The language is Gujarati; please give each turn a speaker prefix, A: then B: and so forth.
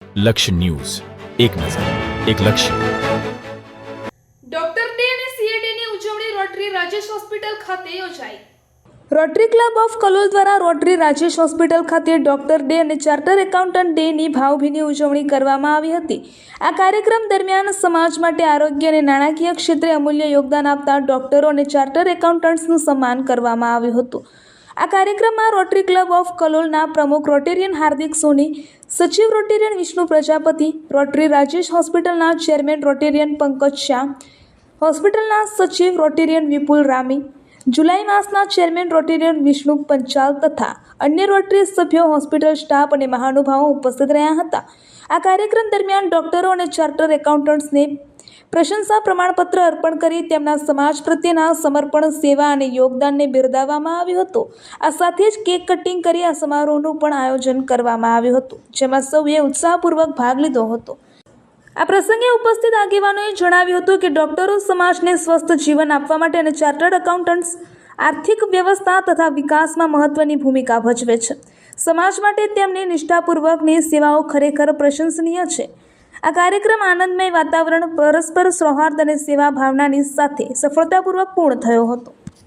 A: લક્ષ્ય ન્યૂઝ, એક નજર, એક લક્ષ્ય.
B: ડોક્ટર ડે અને સીએડીની ઉજવણી રોટરી રાજેશ હોસ્પિટલ ખાતે યોજાઈ.
C: રોટરી ક્લબ ઓફ કલોલ દ્વારા રોટરી રાજેશ હોસ્પિટલ ખાતે ડોક્ટર ડે અને ચાર્ટર એકાઉન્ટન્ટ ડેની ભાવભીની ઉજવણી કરવામાં આવી હતી. આ કાર્યક્રમ દરમિયાન સમાજ માટે આરોગ્ય અને નાણાકીય ક્ષેત્રે અમૂલ્ય યોગદાન આપતા ડોક્ટરો અને ચાર્ટર એકાઉન્ટન્ટ્સનું સન્માન કરવામાં આવ્યું હતું. આ કાર્યક્રમમાં રોટરી ક્લબ ઓફ કલોલના પ્રમુખ રોટેરિયન હાર્દિક સોની, સચિવ રોટેરિયન વિષ્ણુ પ્રજાપતિ, રોટરી રાજેશ હોસ્પિટલના ચેરમેન રોટેરિયન પંકજ શાહ, હોસ્પિટલના સચિવ રોટેરિયન વિપુલ રામી, જુલાઈ માસના ચેરમેન રોટેરિયન વિષ્ણુ પંચાલ તથા અન્ય રોટરી સભ્યો, હોસ્પિટલ સ્ટાફ અને મહાનુભાવો ઉપસ્થિત રહ્યા હતા. આ કાર્યક્રમ દરમિયાન ડોક્ટરો અને ચાર્ટર એકાઉન્ટન્ટ્સને પ્રશંસા પ્રમાણપત્ર અર્પણ કરી તેમના સમાજ પ્રત્યેના સમર્પણ, સેવા અને યોગદાનને બિરદાવવામાં આવ્યું હતું. આ સાથે જ કેક કટિંગ કરી આ સમારોહનું પણ આયોજન કરવામાં આવ્યું હતું, જેમાં સૌએ ઉત્સાહપૂર્વક ભાગ લીધો હતો. આ પ્રસંગે ઉપસ્થિત આગેવાનોએ જણાવ્યું હતું કે ડોક્ટરો સમાજને સ્વસ્થ જીવન આપવા માટે અને ચાર્ટર્ડ એકાઉન્ટન્ટ્સ આર્થિક વ્યવસ્થા તથા વિકાસમાં મહત્વની ભૂમિકા ભજવે છે. સમાજ માટે તેમની નિષ્ઠાપૂર્વકની સેવાઓ ખરેખર પ્રશંસનીય છે. આ કાર્યક્રમ આનંદમય વાતાવરણ, પરસ્પર સૌહાર્દ અને સેવા ભાવનાની સાથે સફળતાપૂર્વક પૂર્ણ થયો હતો.